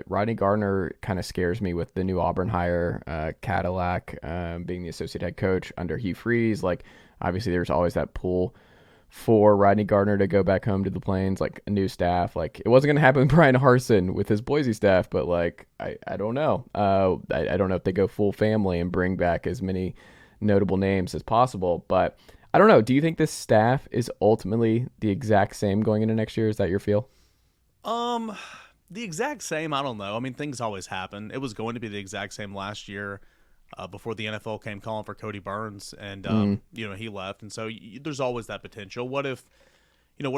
Rodney Gardner kind of scares me with the new Auburn hire, Cadillac being the associate head coach under Hugh Freeze. Like, obviously, there's always that pull for Rodney Gardner to go back home to the Plains, like a new staff. Like, it wasn't going to happen with Brian Harsin with his Boise staff, but like, I don't know. I don't know if they go full family and bring back as many notable names as possible, but I don't know. Do you think this staff is ultimately the exact same going into next year? Is that your feel? The exact same, I don't know. I mean, things always happen. It was going to be the exact same last year before the NFL came calling for Cody Burns, and he left, and so there's always that potential. What if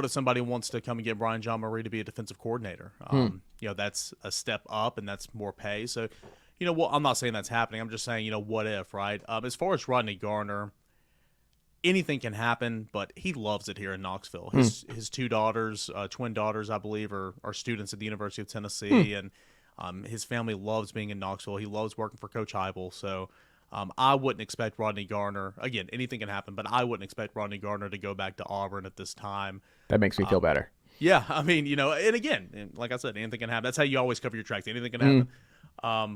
somebody wants to come and get Brian John Murray to be a defensive coordinator? That's a step up, and that's more pay. So, I'm not saying that's happening. I'm just saying, what if, right? As far as Rodney Garner, anything can happen, but he loves it here in Knoxville. His two daughters, twin daughters, I believe, are students at the University of Tennessee, and his family loves being in Knoxville. He loves working for Coach Heupel. So I wouldn't expect Rodney Garner. Again, anything can happen, but I wouldn't expect Rodney Garner to go back to Auburn at this time. That makes me feel better. Yeah, I mean, and again, like I said, anything can happen. That's how you always cover your tracks. Anything can happen.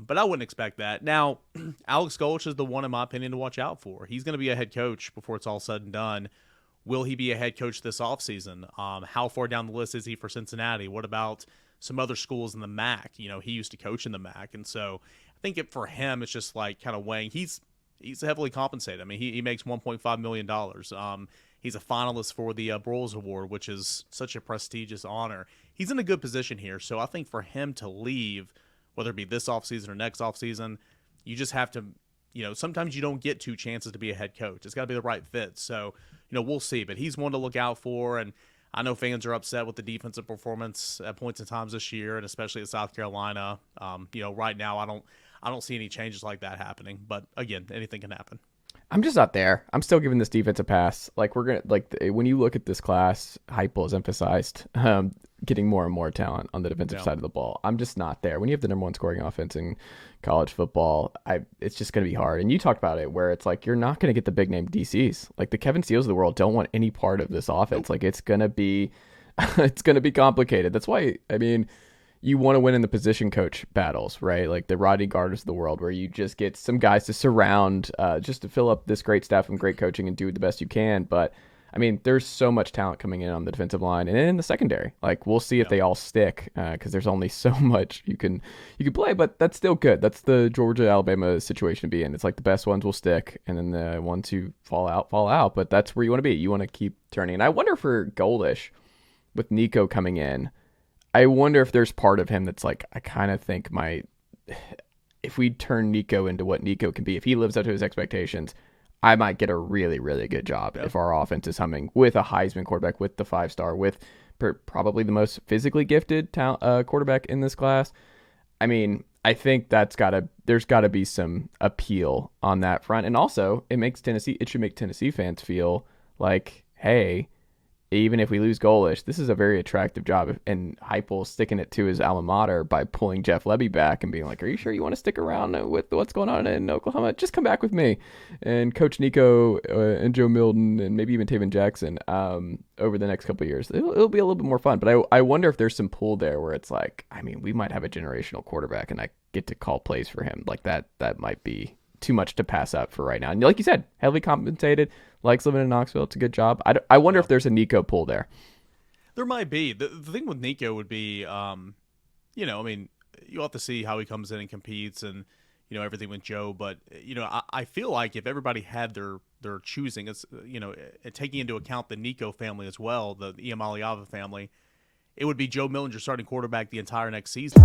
But I wouldn't expect that. Now, Alex Golesh is the one, in my opinion, to watch out for. He's going to be a head coach before it's all said and done. Will he be a head coach this offseason? How far down the list is he for Cincinnati? What about some other schools in the MAC? He used to coach in the MAC. And so I think for him, it's just like kind of weighing. He's heavily compensated. I mean, he makes $1.5 million. He's a finalist for the Broyles Award, which is such a prestigious honor. He's in a good position here. So I think for him to leave, whether it be this offseason or next offseason, you just have to, sometimes you don't get two chances to be a head coach. It's got to be the right fit. So, we'll see. But he's one to look out for. And I know fans are upset with the defensive performance at points in times this year, and especially at South Carolina. Right now I don't see any changes like that happening. But again, anything can happen. I'm just not there. I'm still giving this defense a pass. Like, when you look at this class, Heupel has emphasized getting more and more talent on the defensive side of the ball. I'm just not there. When you have the number one scoring offense in college football, it's just going to be hard. And you talked about it, where it's like you're not going to get the big name DCs. Like, the Kevin Steeles of the world don't want any part of this offense. Like, it's going to be complicated. That's why, I mean, you want to win in the position coach battles, right? Like the Rodney Gardners of the world, where you just get some guys to surround just to fill up this great staff and great coaching and do the best you can. But I mean, there's so much talent coming in on the defensive line and in the secondary. Like, we'll see if they all stick because there's only so much you can play, but that's still good. That's the Georgia-Alabama situation to be in. It's like the best ones will stick, and then the ones who fall out. But that's where you want to be. You want to keep turning. And I wonder for Golesh, with Nico coming in, I wonder if there's part of him that's like, I kind of think if we turn Nico into what Nico can be, if he lives up to his expectations, I might get a really, really good job if our offense is humming with a Heisman quarterback, with the 5-star, with probably the most physically gifted quarterback in this class. I mean, I think there's got to be some appeal on that front. And also, it should make Tennessee fans feel like, hey, even if we lose Golesh, this is a very attractive job. And Heupel sticking it to his alma mater by pulling Jeff Lebby back and being like, are you sure you want to stick around with what's going on in Oklahoma? Just come back with me and coach Nico and Joe Milton and maybe even Taven Jackson over the next couple of years. It'll be a little bit more fun. But I wonder if there's some pull there where it's like, I mean, we might have a generational quarterback and I get to call plays for him. Like that might be too much to pass up for right now. And like you said, heavily compensated, likes living in Knoxville. It's a good job. I wonder if there's a Nico pull there. There might be. The thing with Nico would be, I mean, you'll have to see how he comes in and competes and, everything with Joe. But, I feel like if everybody had their choosing, it's, taking into account the Nico family as well, the Iamaleava family, it would be Joe Milton, your starting quarterback the entire next season.